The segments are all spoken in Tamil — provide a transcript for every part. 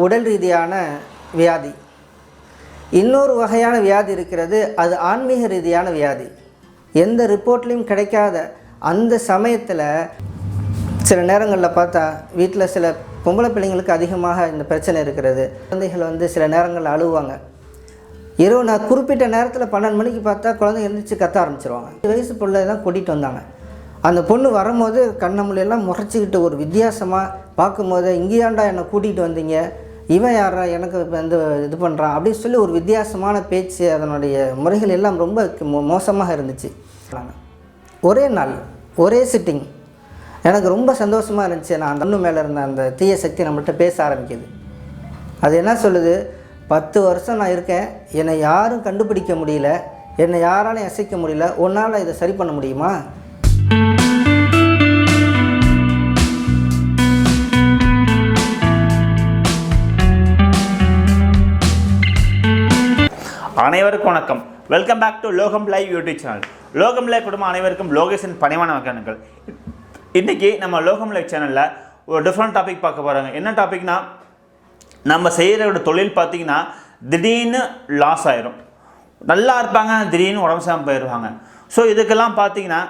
உடல் ரீதியான வியாதி. இன்னொரு வகையான வியாதி இருக்கிறது, அது ஆன்மீக ரீதியான வியாதி. எந்த ரிப்போர்ட்லேயும் கிடைக்காத அந்த சமயத்தில் சில நேரங்களில் பார்த்தா வீட்டில் சில பொம்பளை பிள்ளைங்களுக்கு அதிகமாக இந்த பிரச்சனை இருக்கிறது. குழந்தைகள் சில நேரங்களில் அழுவாங்க. இரவு நான் குறிப்பிட்ட நேரத்தில் 12 மணிக்கு பார்த்தா குழந்தை எழுந்திரிச்சு கத்த ஆரம்பிச்சிருவாங்க. 2 வயசு பிள்ளை தான் கூட்டிகிட்டு வந்தாங்க. அந்த பொண்ணு வரும்போது கண்ணமுலையெல்லாம் முறைச்சிக்கிட்டு ஒரு வித்தியாசமாக பார்க்கும்போது, இங்கேயாண்டா என்னை கூட்டிகிட்டு வந்தீங்க, இவன் யாரா எனக்கு இது பண்ணுறான் அப்படின்னு சொல்லி ஒரு வித்தியாசமான பேச்சு, அதனுடைய முறைகள் எல்லாம் ரொம்ப மோசமாக இருந்துச்சு. ஒரே நாள் ஒரே சிட்டிங் எனக்கு ரொம்ப சந்தோஷமாக இருந்துச்சு. நான் அந்த மேலே இருந்த அந்த தீய சக்தி நம்மள்கிட்ட பேச ஆரம்பிக்குது. அது என்ன சொல்லுது, 10 வருஷம் நான் இருக்கேன், என்னை யாரும் கண்டுபிடிக்க முடியல, என்னை யாராலையும் அசைக்க முடியல, உன்னால் இதை சரி பண்ண முடியுமா? அனைவருக்கும் வணக்கம். வெல்கம் பேக் டு லோகம் லைவ் யூடியூப் சேனல். லோகம் லைவ் குடும்பம் அனைவருக்கும் லோகேஷன் பணிவான வணக்கங்கள். இன்றைக்கி நம்ம லோகம் லைவ் சேனலில் ஒரு டிஃப்ரெண்ட் டாபிக் பார்க்க போகிறாங்க. என்ன டாபிக்னா, நம்ம செய்கிற தொழில் பார்த்திங்கன்னா திடீர்னு லாஸ் ஆயிரும். நல்லா இருப்பாங்க, திடீர்னு உடம்பு சரியாமல் போயிடுவாங்க. ஸோ இதுக்கெல்லாம் பார்த்திங்கன்னா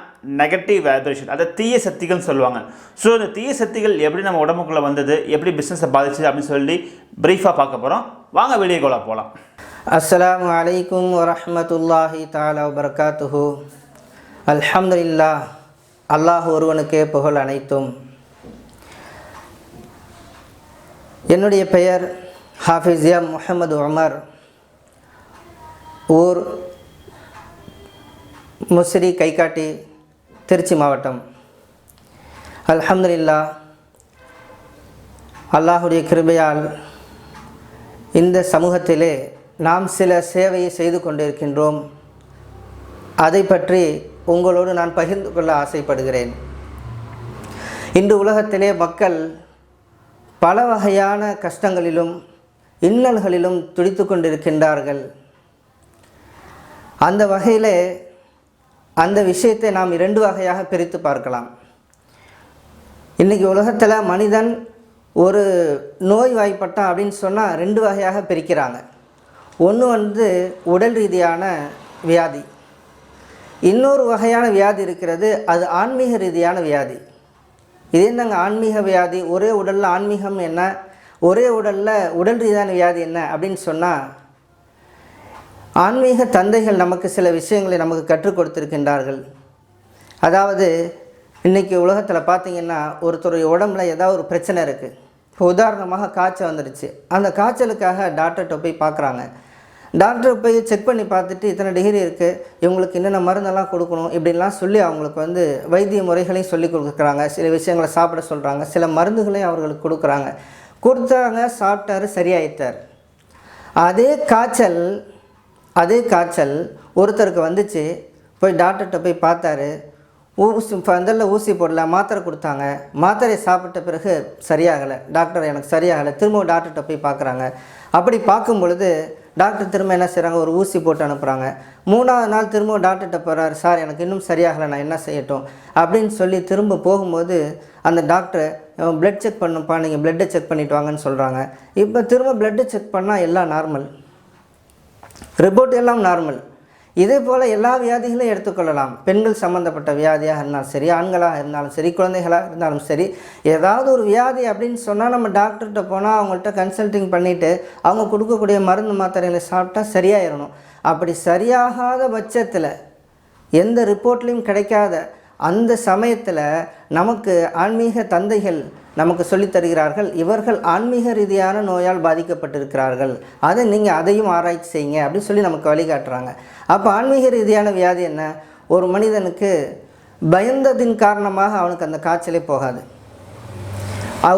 நெகட்டிவ் வைப்ரேஷன், அதை தீய சக்திகள்னு சொல்லுவாங்க. ஸோ இந்த தீய சக்திகள் எப்படி நம்ம உடம்புக்குள்ளே வந்தது, எப்படி பிஸ்னஸை பாதிச்சுது அப்படின்னு சொல்லி ப்ரீஃபாக பார்க்க போகிறோம். வாங்க வீடியோக்குள்ளே போகலாம். அஸ்ஸலாமு அலைக்கும் வரஹ்மத்துல்லாஹி தஆலா வபரகாத்துஹு. அல்ஹம்துலில்லாஹ், அல்லாஹ் ஒருவனுக்கே புகழ் அனைத்தும். என்னுடைய பெயர் ஹாஃபிஸ் எம் முஹம்மது உமர். ஊர் முசிறி கைகாட்டி, திருச்சி மாவட்டம். அல்ஹம்துலில்லாஹ், அல்லாஹுடைய கிருபையால் இந்த சமூகத்திலே நாம் சில சேவையை செய்து கொண்டிருக்கின்றோம். அதை பற்றி உங்களோடு நான் பகிர்ந்து கொள்ள ஆசைப்படுகிறேன். இன்று உலகத்திலே மக்கள் பல வகையான கஷ்டங்களிலும் இன்னல்களிலும் துடித்து கொண்டிருக்கின்றார்கள். அந்த வகையிலே அந்த விஷயத்தை நாம் 2 வகையாக பிரித்து பார்க்கலாம். இன்றைக்கி உலகத்தில் மனிதன் ஒரு நோய் வாய்ப்பட்டான் அப்படின்னு சொன்னால் 2 வகையாக பிரிக்கிறாங்க. ஒன்று உடல் ரீதியான வியாதி, இன்னொரு வகையான வியாதி இருக்கிறது, அது ஆன்மீக ரீதியான வியாதி. இது என்னங்க ஆன்மீக வியாதி? ஒரே உடலில் ஆன்மீகம் என்ன, ஒரே உடலில் உடல் ரீதியான வியாதி என்ன அப்படின்னு சொன்னால், ஆன்மீக தந்தைகள் நமக்கு சில விஷயங்களை நமக்கு கற்றுக் கொடுத்திருக்கின்றார்கள். அதாவது இன்றைக்கி உலகத்தில் பார்த்திங்கன்னா ஒருத்தருடைய உடம்புல ஏதாவது ஒரு பிரச்சனை இருக்குது. இப்போ உதாரணமாக காய்ச்சல் வந்துடுச்சு. அந்த காய்ச்சலுக்காக டாக்டர்கிட்ட போய் பார்க்குறாங்க. டாக்டர் போய் செக் பண்ணி பார்த்துட்டு இத்தனை டிகிரி இருக்குது, இவங்களுக்கு என்னென்ன மருந்தெல்லாம் கொடுக்கணும் இப்படின்லாம் சொல்லி அவங்களுக்கு வைத்திய முறைகளையும் சொல்லி கொடுக்குறாங்க. சில விஷயங்களை சாப்பிட சொல்கிறாங்க, சில மருந்துகளையும் அவர்களுக்கு கொடுத்தாங்க. சாப்பிட்டாரு, சரியாயிட்டார். அதே காய்ச்சல் ஒருத்தருக்கு வந்துச்சு. போய் டாக்டர்கிட்ட போய் பார்த்தாரு. ஊசி போடல, மாத்திரை கொடுத்தாங்க. மாத்திரையை சாப்பிட்ட பிறகு சரியாகலை. டாக்டர் எனக்கு சரியாகலை. திரும்ப டாக்டர்கிட்ட போய் பார்க்குறாங்க. அப்படி பார்க்கும் பொழுது டாக்டர் திரும்ப என்ன செய்கிறாங்க, ஒரு ஊசி போட்டு அனுப்புகிறாங்க. 3ஆவது நாள் திரும்ப டாக்டர்கிட்ட போகிறாரு. சார் எனக்கு இன்னும் சரியாகலை, நான் என்ன செய்யட்டும் அப்படின்னு சொல்லி திரும்ப போகும்போது அந்த டாக்டர் பிளட் செக் பண்ணுப்பா, நீங்கள் பிளட்டை செக் பண்ணிட்டு வாங்கன்னு சொல்கிறாங்க. இப்போ திரும்ப பிளட்டை செக் பண்ணால் எல்லாம் நார்மல், ரிப்போர்ட் எல்லாம் நார்மல். இதே போல் எல்லா வியாதிகளையும் எடுத்துக்கொள்ளலாம். பெண்கள் சம்மந்தப்பட்ட வியாதியாக இருந்தாலும் சரி, ஆண்களாக இருந்தாலும் சரி, குழந்தைகளாக இருந்தாலும் சரி, ஏதாவது ஒரு வியாதி அப்படின்னு சொன்னால் நம்ம டாக்டர்கிட்ட போனால் அவங்கள்ட்ட கன்சல்டிங் பண்ணிவிட்டு அவங்க கொடுக்கக்கூடிய மருந்து மாத்திரைகளை சாப்பிட்டா சரியாயிடணும். அப்படி சரியாகாத பட்சத்தில், எந்த ரிப்போர்ட்லேயும் கிடைக்காத அந்த சமயத்தில் நமக்கு ஆன்மீக தந்தைகள் நமக்கு சொல்லித் தருகிறார்கள், இவர்கள் ஆன்மீக ரீதியான நோயால் பாதிக்கப்பட்டிருக்கிறார்கள், அதை நீங்கள் அதையும் ஆராய்ச்சி செய்யுங்க அப்படின்னு சொல்லி நமக்கு வழிகாட்டுறாங்க. அப்போ ஆன்மீக ரீதியான வியாதி என்ன? ஒரு மனிதனுக்கு பயந்ததின் காரணமாக அவனுக்கு அந்த காய்ச்சலே போகாது.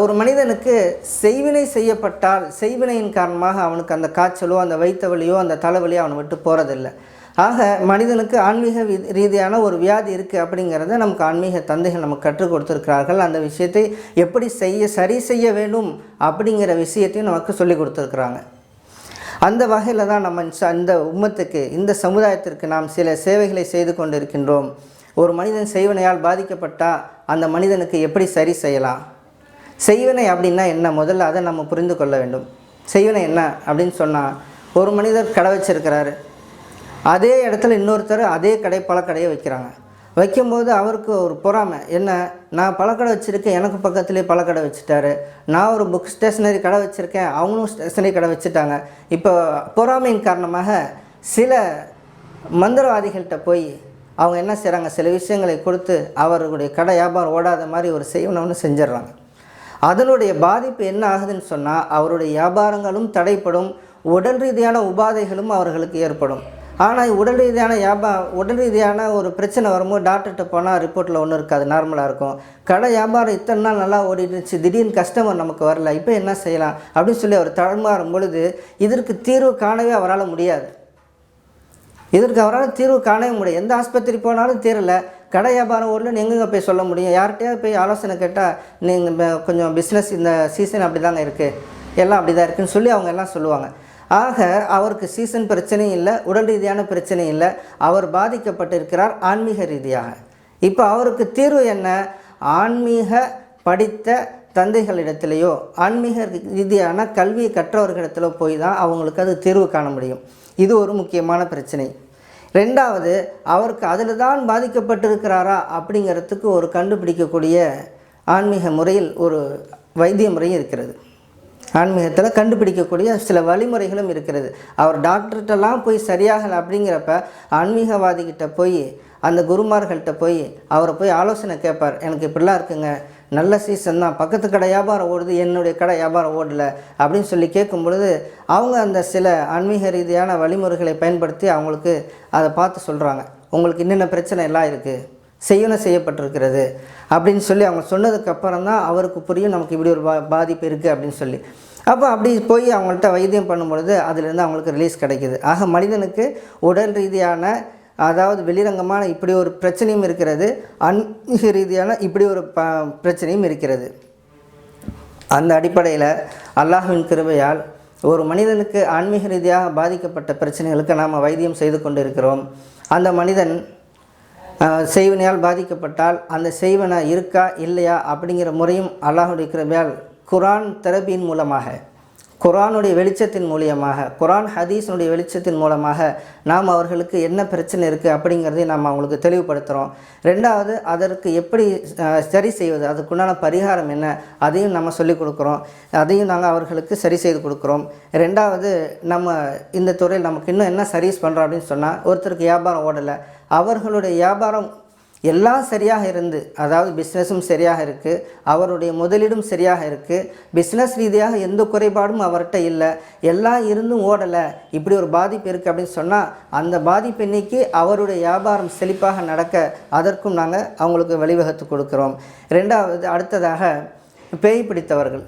ஒரு மனிதனுக்கு செய்வினை செய்யப்பட்டால் செய்வினையின் காரணமாக அவனுக்கு அந்த காய்ச்சலோ அந்த வயிற்று வலியோ அந்த தலைவலியோ அவனை விட்டு போகிறதில்லை. ஆக மனிதனுக்கு ஆன்மீக ரீதியான ஒரு வியாதி இருக்குது அப்படிங்கிறத நமக்கு ஆன்மீக தந்தைகள் நமக்கு கற்றுக் கொடுத்துருக்கிறார்கள். அந்த விஷயத்தை எப்படி சரி செய்ய வேண்டும் அப்படிங்கிற விஷயத்தையும் நமக்கு சொல்லி கொடுத்துருக்குறாங்க. அந்த வகையில் தான் நம்ம இந்த உம்மத்துக்கு, இந்த சமுதாயத்திற்கு நாம் சில சேவைகளை செய்து கொண்டு இருக்கின்றோம். ஒரு மனிதன் செய்வினையால் பாதிக்கப்பட்டால் அந்த மனிதனுக்கு எப்படி சரி செய்யலாம், செய்வினை அப்படின்னா என்ன, முதல்ல அதை நம்ம புரிந்து கொள்ள வேண்டும். செய்வினை என்ன அப்படின்னு சொன்னால், ஒரு மனிதர் கடை வச்சிருக்கிறாரு, அதே இடத்துல இன்னொருத்தர் அதே பழக்கடையை வைக்கிறாங்க. வைக்கும்போது அவருக்கு ஒரு பொறாமை, என்ன நான் பழக்கடை வச்சுருக்கேன், எனக்கு பக்கத்துலேயே பழக்கடை வச்சுட்டாரு, நான் ஒரு புக் ஸ்டேஷ்னரி கடை வச்சுருக்கேன், அவங்களும் ஸ்டேஷ்னரி கடை வச்சுட்டாங்க. இப்போ பொறாமையின் காரணமாக சில மந்திரவாதிகள்கிட்ட போய் அவங்க என்ன செய்கிறாங்க, சில விஷயங்களை கொடுத்து அவர்களுடைய கடை வியாபாரம் ஓடாத மாதிரி ஒரு செய்வனம்னு செஞ்சிடறாங்க. அதனுடைய பாதிப்பு என்ன ஆகுதுன்னு சொன்னால், அவருடைய வியாபாரங்களும் தடைப்படும், உடல் ரீதியான உபாதைகளும் அவர்களுக்கு ஏற்படும். ஆனால் உடல் ரீதியான ஒரு பிரச்சனை வரும்போது டாக்டர்கிட்ட போனால் ரிப்போர்ட்டில் ஒன்றும் இருக்காது, நார்மலாக இருக்கும். கடை வியாபாரம் இத்தனை நாள் நல்லா ஓடிட்டுருச்சு, திடீர்னு கஸ்டமர் நமக்கு வரல, இப்போ என்ன செய்யலாம் அப்படின்னு சொல்லி அவர் தடுமாறும் பொழுது இதற்கு தீர்வு காணவே அவரால் முடியாது. தீர்வு காணவே முடியாது. எந்த ஆஸ்பத்திரி போனாலும் தீரலை, கடை வியாபாரம் ஓடலன்னு எங்கெங்கே போய் சொல்ல முடியும்? யார்கிட்டயாவது போய் ஆலோசனை கேட்டால் நீங்கள் கொஞ்சம் பிஸ்னஸ் இந்த சீசன் அப்படி தாங்க இருக்குது, எல்லாம் அப்படி தான் இருக்குதுன்னு சொல்லி அவங்க எல்லாம் சொல்லுவாங்க. ஆக அவருக்கு சீசன் பிரச்சனையும் இல்லை, உடல் ரீதியான பிரச்சனையும் இல்லை, அவர் பாதிக்கப்பட்டிருக்கிறார் ஆன்மீக ரீதியாக. இப்போ அவருக்கு தீர்வு என்ன? ஆன்மீக படித்த தந்தைகளிடத்திலேயோ ஆன்மீக ரீதியான கல்வியை கற்றவர்களிடத்திலோ போய் தான் அவங்களுக்கு அது தீர்வு காண முடியும். இது ஒரு முக்கியமான பிரச்சனை. ரெண்டாவது, அவருக்கு அதில் தான் பாதிக்கப்பட்டிருக்கிறாரா அப்படிங்கிறதுக்கு ஒரு கண்டுபிடிக்கக்கூடிய ஆன்மீக முறையில் ஒரு வைத்திய முறையும் இருக்கிறது. ஆன்மீகத்தில் கண்டுபிடிக்கக்கூடிய சில வழிமுறைகளும் இருக்கிறது. அவர் டாக்டர்கிட்டலாம் போய் சரியாகலை அப்படிங்கிறப்ப ஆன்மீகவாதிகிட்ட போய், அந்த குருமார்கள்ட்ட போய் அவரை போய் ஆலோசனை கேட்பார். எனக்கு இப்படிலாம் இருக்குங்க, நல்ல சீசன் தான், பக்கத்து கடை வியாபாரம் ஓடுது, என்னுடைய கடை வியாபாரம் ஓடலை அப்படின்னு சொல்லி கேட்கும் பொழுது அவங்க அந்த சில ஆன்மீக ரீதியான வழிமுறைகளை பயன்படுத்தி அவங்களுக்கு அதை பார்த்து சொல்கிறாங்க, உங்களுக்கு என்னென்ன பிரச்சனை எல்லாம் இருக்குது, செய்யப்பட்டிருக்கிறது அப்படின்னு சொல்லி அவங்க சொன்னதுக்கப்புறம் தான் அவருக்கு புரியும் நமக்கு இப்படி ஒரு பாதிப்பு இருக்குது அப்படின்னு சொல்லி. அப்போ அப்படி போய் அவங்கள்ட்ட வைத்தியம் பண்ணும்பொழுது அதிலேருந்து அவங்களுக்கு ரிலீஸ் கிடைக்கிது. ஆக மனிதனுக்கு உடல் ரீதியான, அதாவது வெளிரங்கமான இப்படி ஒரு பிரச்சனையும் இருக்கிறது, ஆன்மீக ரீதியான இப்படி ஒரு பிரச்சனையும் இருக்கிறது. அந்த அடிப்படையில் அல்லாஹ்வின் கிருபையால் ஒரு மனிதனுக்கு ஆன்மீக ரீதியாக பாதிக்கப்பட்ட பிரச்சனைகளுக்கு நாம் வைத்தியம் செய்து கொண்டு இருக்கிறோம். அந்த மனிதன் செய்வனையால் பாதிக்கப்பட்டால் அந்த செய்வனை இருக்கா இல்லையா அப்படிங்கிற முறையும் அல்லாஹ்வுடைய கிருபையால் குர்ஆன் தெரபியின் மூலமாக, குர்ஆனுடைய வெளிச்சத்தின் மூலியமாக, குர்ஆன் ஹதீஸினுடைய வெளிச்சத்தின் மூலமாக நாம் அவர்களுக்கு என்ன பிரச்சனை இருக்குது அப்படிங்கிறதையும் நாம் அவங்களுக்கு தெளிவுபடுத்துகிறோம். ரெண்டாவது, அதற்கு எப்படி சரி செய்வது, அதுக்குண்டான பரிகாரம் என்ன, அதையும் நம்ம சொல்லிக் கொடுக்குறோம், அதையும் நாங்கள் அவர்களுக்கு சரி செய்து கொடுக்குறோம். ரெண்டாவது, நம்ம இந்த துறையில் நமக்கு இன்னும் என்ன சர்வீஸ் பண்ணுறோம் அப்படின்னு சொன்னால், ஒருத்தருக்கு வியாபாரம் ஓடலை, அவர்களுடைய வியாபாரம் எல்லாம் சரியாக இருந்து, அதாவது பிஸ்னஸும் சரியாக இருக்குது, அவருடைய முதலீடும் சரியாக இருக்குது, பிஸ்னஸ் ரீதியாக எந்த குறைபாடும் அவர்கிட்ட இல்லை, எல்லாம் இருந்தும் ஓடலை, இப்படி ஒரு பாதிப்பு இருக்குது அப்படின்னு சொன்னால் அந்த பாதிப்பு இன்னைக்கு அவருடைய வியாபாரம் செழிப்பாக நடக்க அதற்கும் நாங்கள் அவங்களுக்கு வழிவகுத்து கொடுக்குறோம். ரெண்டாவது, அடுத்ததாக பேய் பிடித்தவர்கள்.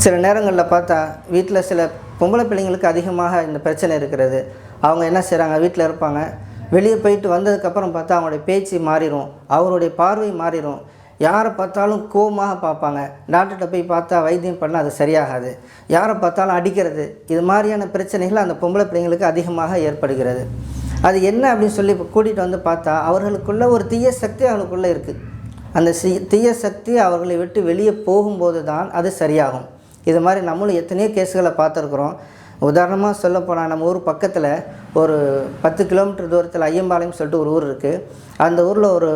சில நேரங்களில் பார்த்தா வீட்டில் சில பொம்பளை பிள்ளைங்களுக்கு அதிகமாக இந்த பிரச்சனை இருக்கிறது. அவங்க என்ன செய்கிறாங்க, வீட்டில் இருப்பாங்க, வெளியே போயிட்டு வந்ததுக்கப்புறம் பார்த்தா அவங்களுடைய பேச்சு மாறிடும், அவருடைய பார்வை மாறிடும், யாரை பார்த்தாலும் கோவமாக பார்ப்பாங்க. டாக்டர்கிட்ட போய் பார்த்தா வைத்தியம் பண்ணால் அது சரியாகாது, யாரை பார்த்தாலும் அடிக்கிறது, இது மாதிரியான பிரச்சனைகள் அந்த பொம்பளை பிள்ளைங்களுக்கு அதிகமாக ஏற்படுகிறது. அது என்ன அப்படின்னு சொல்லி இப்போ கூட்டிகிட்டு வந்து பார்த்தா அவர்களுக்குள்ள ஒரு தீய சக்தி அவர்களுக்குள்ளே இருக்குது. அந்த தீய சக்தி அவர்களை விட்டு வெளியே போகும்போது தான் அது சரியாகும். இது மாதிரி நம்மளும் எத்தனையோ கேஸுகளை பார்த்துருக்குறோம். உதாரணமாக சொல்லப்போனால் நம்ம ஊர் பக்கத்தில் ஒரு 10 கிலோமீட்டர் தூரத்தில் ஐயம்பாளையம் சொல்லிட்டு ஒரு ஊர் இருக்குது. அந்த ஊரில் ஒரு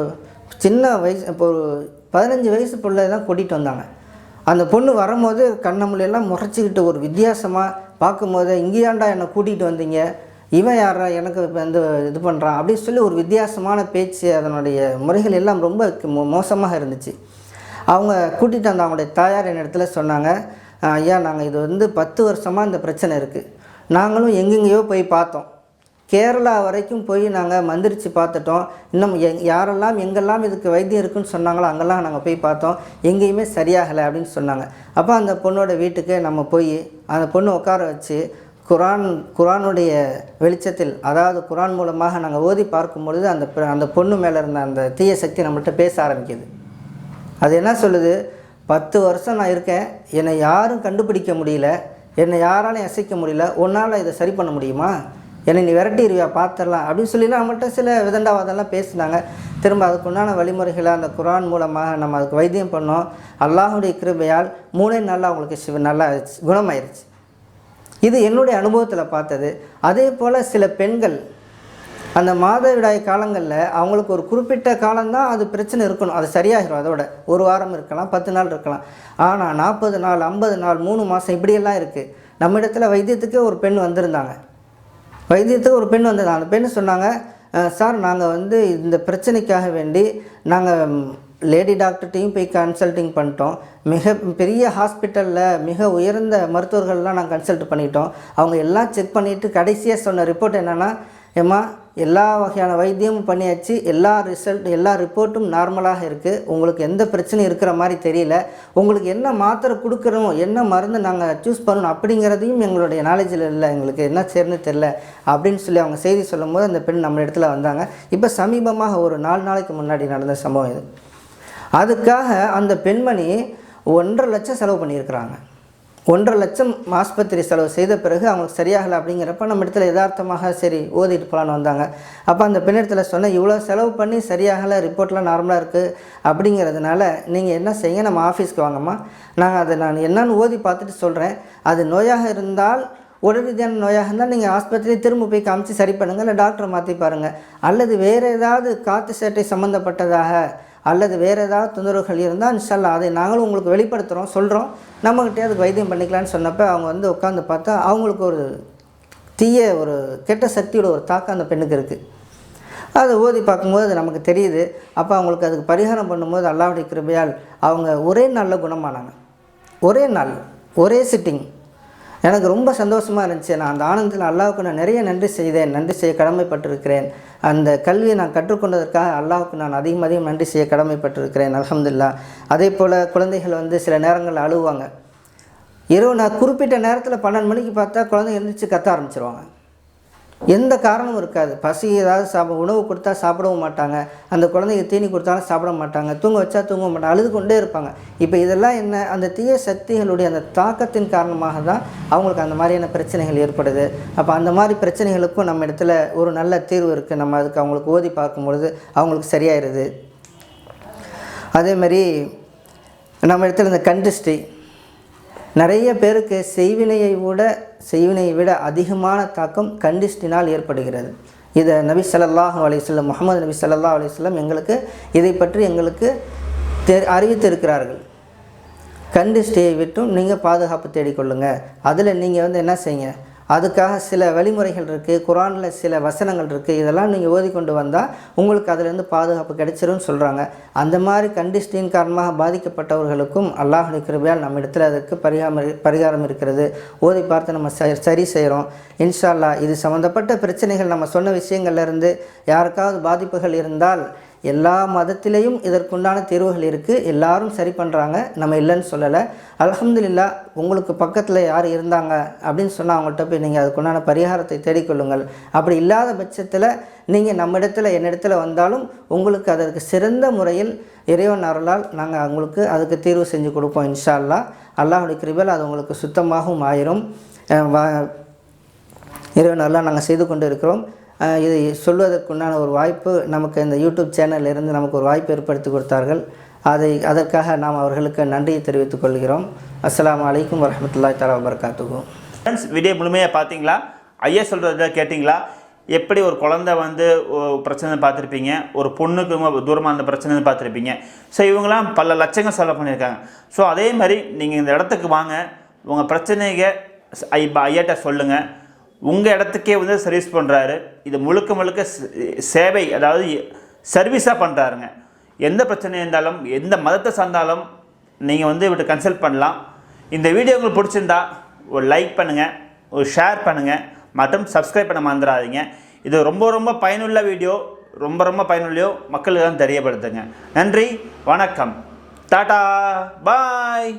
சின்ன வயசு, இப்போ ஒரு 15 வயசு பிள்ளை தான் கூட்டிகிட்டு வந்தாங்க. அந்த பொண்ணு வரும்போது கண்ணமொழியெல்லாம் முறைச்சிக்கிட்டு ஒரு வித்தியாசமாக பார்க்கும்போது, இங்கேயாண்டா என்னை கூட்டிகிட்டு வந்தீங்க, இவன் யாரா எனக்கு வந்து இது பண்ணுறான் அப்படின்னு சொல்லி ஒரு வித்தியாசமான பேச்சு, அதனுடைய முறைகள் எல்லாம் ரொம்ப மோசமாக இருந்துச்சு. அவங்க கூட்டிகிட்டு வந்த அவங்களுடைய தாயார் என் இடத்துல சொன்னாங்க, ஐயா நாங்கள் இது வந்து 10 வருஷமாக இந்த பிரச்சனை இருக்குது, நாங்களும் எங்கெங்கேயோ போய் பார்த்தோம், கேரளா வரைக்கும் போய் நாங்கள் மந்திரிச்சு பார்த்துட்டோம், இன்னும் யாரெல்லாம் எங்கெல்லாம் இதுக்கு வைத்தியம் இருக்குன்னு சொன்னாங்களோ அங்கெல்லாம் நாங்கள் போய் பார்த்தோம், எங்கேயுமே சரியாகலை அப்படின்னு சொன்னாங்க. அப்போ அந்த பொண்ணோட வீட்டுக்கு நம்ம போய் அந்த பொண்ணு உட்கார வச்சு குர்ஆனுடைய வெளிச்சத்தில், அதாவது குர்ஆன் மூலமாக நாங்கள் ஓதி பார்க்கும் பொழுது அந்த பொண்ணு மேலே இருந்த அந்த தீய சக்தி நம்மள்கிட்ட பேச ஆரம்பிக்குது. அது என்ன சொல்லுது, 10 வருஷம் நான் இருக்கேன், என்னை யாரும் கண்டுபிடிக்க முடியல, என்னை யாராலையும் அசைக்க முடியல, உன்னால் இதை சரி பண்ண முடியுமா, என்னை நீ விரட்டிடுவியா பார்த்துடலாம் அப்படின்னு சொல்லிலாம் நம்மள்கிட்ட சில விதண்டாவாதெல்லாம் பேசினாங்க. திரும்ப அதுக்குண்டான வழிமுறைகளை அந்த குர்ஆன் மூலமாக நம்ம அதுக்கு வைத்தியம் பண்ணோம். அல்லாஹுடைய கிருபையால் 3 நாளில் அவங்களுக்கு நல்லா குணமாயிருச்சு. இது என்னுடைய அனுபவத்தில் பார்த்தது. அதே போல் சில பெண்கள் அந்த மாதவிடாய் காலங்களில் அவங்களுக்கு ஒரு குறிப்பிட்ட காலம்தான் அது பிரச்சனை இருக்கணும், அது சரியாகிடும். அதோட 1 வாரம் இருக்கலாம், 10 நாள் இருக்கலாம். ஆனால் 40 நாள், 50 நாள், 3 மாதம் இப்படியெல்லாம் இருக்குது. நம்ம இடத்துல வைத்தியத்துக்கு ஒரு பெண் வந்திருந்தாங்க. அந்த பெண் சொன்னாங்க, சார் நாங்கள் இந்த பிரச்சனைக்காக வேண்டி நாங்கள் லேடி டாக்டர்கிட்டையும் போய் கன்சல்ட்டிங் பண்ணிட்டோம். மிக பெரிய ஹாஸ்பிட்டலில் மிக உயர்ந்த மருத்துவர்கள்லாம் நாங்கள் கன்சல்ட் பண்ணிட்டோம். அவங்க எல்லாம் செக் பண்ணிவிட்டு கடைசியாக சொன்ன ரிப்போர்ட் என்னென்னா, ஏம்மா எல்லா வகையான வைத்தியமும் பண்ணியாச்சு, எல்லா ரிப்போர்ட்டும் நார்மலாக இருக்குது, உங்களுக்கு எந்த பிரச்சனையும் இருக்கிற மாதிரி தெரியல, உங்களுக்கு என்ன மாத்திரை கொடுக்குறோம், என்ன மருந்து நாங்கள் சூஸ் பண்ணணும் அப்படிங்கிறதையும் எங்களுடைய நாலேஜில் இல்லை, எங்களுக்கு என்ன செய்யணும்னு தெரில அப்படின்னு சொல்லி அவங்க செய்தி சொல்லும்போது அந்த பெண் நம்ம இடத்துல வந்தாங்க. இப்போ சமீபமாக ஒரு 4 நாளைக்கு முன்னாடி நடந்த சம்பவம் இது. அதுக்காக அந்த பெண்மணி 1.5 லட்சம் செலவு பண்ணியிருக்கிறாங்க. 1.5 லட்சம் ஆஸ்பத்திரி செலவு செய்த பிறகு அவங்களுக்கு சரியாகலை. அப்படிங்கிறப்ப நம்ம இடத்துல யதார்த்தமாக சரி ஓதிட்டு போகலான்னு வந்தாங்க. அப்போ அந்த பெண்ணிடத்தில் சொன்னேன், இவ்வளோ செலவு பண்ணி சரியாகலை, ரிப்போர்ட்லாம் நார்மலாக இருக்குது அப்படிங்கிறதுனால நீங்கள் என்ன செய்யுங்க, நம்ம ஆஃபீஸ்க்கு வாங்கம்மா, நான் என்னன்னு ஓதி பார்த்துட்டு சொல்கிறேன். அது நோயாக இருந்தால் உடனடியான நோயாக இருந்தால் நீங்கள் ஆஸ்பத்திரி திரும்ப போய் காமிச்சு சரி பண்ணுங்கள், இல்லை டாக்டரை மாற்றி பாருங்கள். அல்லது வேறு ஏதாவது காற்று சேட்டை சம்மந்தப்பட்டதாக அல்லது வேறு ஏதாவது தொந்தரவுகள் இருந்தால் இன்ஷால்லா அதை நாங்களும் உங்களுக்கு வெளிப்படுத்துகிறோம், சொல்கிறோம், நம்மகிட்டே அதுக்கு வைத்தியம் பண்ணிக்கலான்னு சொன்னப்போ அவங்க உட்காந்து பார்த்தா அவங்களுக்கு ஒரு ஒரு கெட்ட சக்தியோட ஒரு தாக்கம் அந்த பெண்ணுக்கு இருக்குது. அதை ஓதி பார்க்கும்போது அது நமக்கு தெரியுது. அப்போ அவங்களுக்கு அதுக்கு பரிகாரம் பண்ணும்போது அல்லாஹ்வுடைய கிருபையால் அவங்க ஒரே நாளில் குணமானாங்க. ஒரே சிட்டிங். எனக்கு ரொம்ப சந்தோஷமாக இருந்துச்சு. நான் அந்த ஆனந்தத்தில் அல்லாஹ்வுக்கு நான் நிறைய நன்றி செய்ய கடமைப்பட்டிருக்கிறேன். அந்த கல்வியை நான் கற்றுக்கொண்டதற்காக அல்லாஹ்வுக்கு நான் அதிகம் நன்றி செய்ய கடமைப்பட்டிருக்கிறேன். அல்ஹம்துலில்லாஹ். அதே போல் குழந்தைகள் சில நேரங்களில் அழுவாங்க. இரவு நான் குறிப்பிட்ட நேரத்தில் 12 மணிக்கு பார்த்தா குழந்தைங்க எழுந்திரிச்சு கத்த ஆரம்பிச்சிருவாங்க. எந்த காரணமும் இருக்காது. பசி ஏதாவது உணவு கொடுத்தா சாப்பிடவும் மாட்டாங்க, அந்த குழந்தைங்க தீனி கொடுத்தாலும் சாப்பிட மாட்டாங்க, தூங்க வச்சா தூங்க மாட்டாங்க, அழுது கொண்டே இருப்பாங்க. இப்போ இதெல்லாம் என்ன, அந்த தீய சக்திகளுடைய அந்த தாக்கத்தின் காரணமாக தான் அவங்களுக்கு அந்த மாதிரியான பிரச்சனைகள் ஏற்படுது. அப்போ அந்த மாதிரி பிரச்சனைகளுக்கும் நம்ம இடத்துல ஒரு நல்ல தீர்வு இருக்குது. நம்ம அதுக்கு அவங்களுக்கு ஓதி பார்க்கும்பொழுது அவங்களுக்கு சரியாயிருது. அதேமாதிரி நம்ம இடத்துல இந்த கண்டிஸ்ட்ரி நிறைய பேருக்கு செய்வினையை விட அதிகமான தாக்கம் கண்டிஸ்டினால் ஏற்படுகிறது. இதை நபி ஸல்லல்லாஹு அலைஹி வஸல்லம், முஹம்மது நபி ஸல்லல்லாஹு அலைஹி வஸல்லம் எங்களுக்கு இதை பற்றி எங்களுக்கு அறிவித்திருக்கிறார்கள். கண்டிஸ்டியை விட்டும் நீங்கள் பாதுகாப்பு தேடிக்கொள்ளுங்கள். அதில் நீங்கள் என்ன செய்யுங்க, அதுக்காக சில வழிமுறைகள் இருக்குது, குர்ஆனில் சில வசனங்கள் இருக்குது, இதெல்லாம் நீங்கள் ஓதிக்கொண்டு வந்தால் உங்களுக்கு அதிலேருந்து பாதுகாப்பு கிடைச்சிரும்னு சொல்கிறாங்க. அந்த மாதிரி கண்டிஸ்டின் காரணமாக பாதிக்கப்பட்டவர்களுக்கும் அல்லாஹ்வுடைய கிருபையால் நம்ம இடத்துல அதற்கு பரிகாரம் இருக்கிறது. ஓதி பார்த்து நம்ம சரி செய்கிறோம். இன்ஷா அல்லாஹ் இது சம்மந்தப்பட்ட பிரச்சனைகள் நம்ம சொன்ன விஷயங்கள்லேருந்து யாருக்காவது பாதிப்புகள் இருந்தால் எல்லா மதத்திலையும் இதற்குண்டான தீர்வுகள் இருக்குது, எல்லாரும் சரி பண்ணுறாங்க, நம்ம இல்லைன்னு சொல்லலை. அல்ஹம்துலில்லாஹ். உங்களுக்கு பக்கத்தில் யார் இருந்தாங்க அப்படின்னு சொன்னால் அவங்கள்ட்ட போய் நீங்கள் அதுக்குண்டான பரிகாரத்தை தேடிக்கொள்ளுங்கள். அப்படி இல்லாத பட்சத்தில் நீங்கள் என்னிடத்தில் வந்தாலும் உங்களுக்கு அதற்கு சிறந்த முறையில் இறைவன் அருளால் நாங்கள் உங்களுக்கு அதுக்கு தீர்வு செஞ்சு கொடுப்போம் இன்ஷா அல்லாஹ். அல்லாஹ்வுடைய கிருபையால் அது உங்களுக்கு சுத்தமாகவும் ஆயிரும். இறைவன் அருளால் நாங்கள் செய்து கொண்டு இருக்கிறோம். இதை சொல்வதற்குண்டான ஒரு வாய்ப்பு நமக்கு இந்த யூடியூப் சேனலிலிருந்து நமக்கு ஒரு வாய்ப்பு ஏற்படுத்தி கொடுத்தார்கள். அதற்காக நாம் அவர்களுக்கு நன்றியை தெரிவித்துக் கொள்கிறோம். அஸ்ஸலாமு அலைக்கும் வரஹ்மத்துல்லாஹி தஆலா வபரகாத்துஹு. ஃப்ரெண்ட்ஸ், வீடியோ முழுமையாக பார்த்தீங்களா? ஐயா சொல்கிறத கேட்டிங்களா? எப்படி ஒரு குழந்தை பிரச்சனை பார்த்துருப்பீங்க, ஒரு பொண்ணுக்கு தூரமாக அந்த பிரச்சனை பார்த்துருப்பீங்க. ஸோ இவங்களாம் பல லட்சங்கள் செலவு பண்ணியிருக்காங்க. ஸோ அதே மாதிரி நீங்கள் இந்த இடத்துக்கு வாங்க, உங்கள் பிரச்சனையை ஐயாட்ட சொல்லுங்கள். உங்கள் இடத்துக்கே சர்வீஸ் பண்ணுறாரு. இது முழுக்க சேவை, அதாவது சர்வீஸாக பண்ணுறாருங்க. எந்த பிரச்சனை இருந்தாலும் எந்த மதத்தை சார்ந்தாலும் நீங்கள் இவர்கிட்ட கன்சல்ட் பண்ணலாம். இந்த வீடியோ உங்களுக்கு பிடிச்சிருந்தா ஒரு லைக் பண்ணுங்கள், ஒரு ஷேர் பண்ணுங்கள் மற்றும் சப்ஸ்கிரைப் பண்ண மறந்துடாதீங்க. இது ரொம்ப பயனுள்ள வீடியோ, ரொம்ப பயனுள்ள மக்களுக்கு தான் தெரியப்படுத்துங்க. நன்றி, வணக்கம், டாடா, பாய்.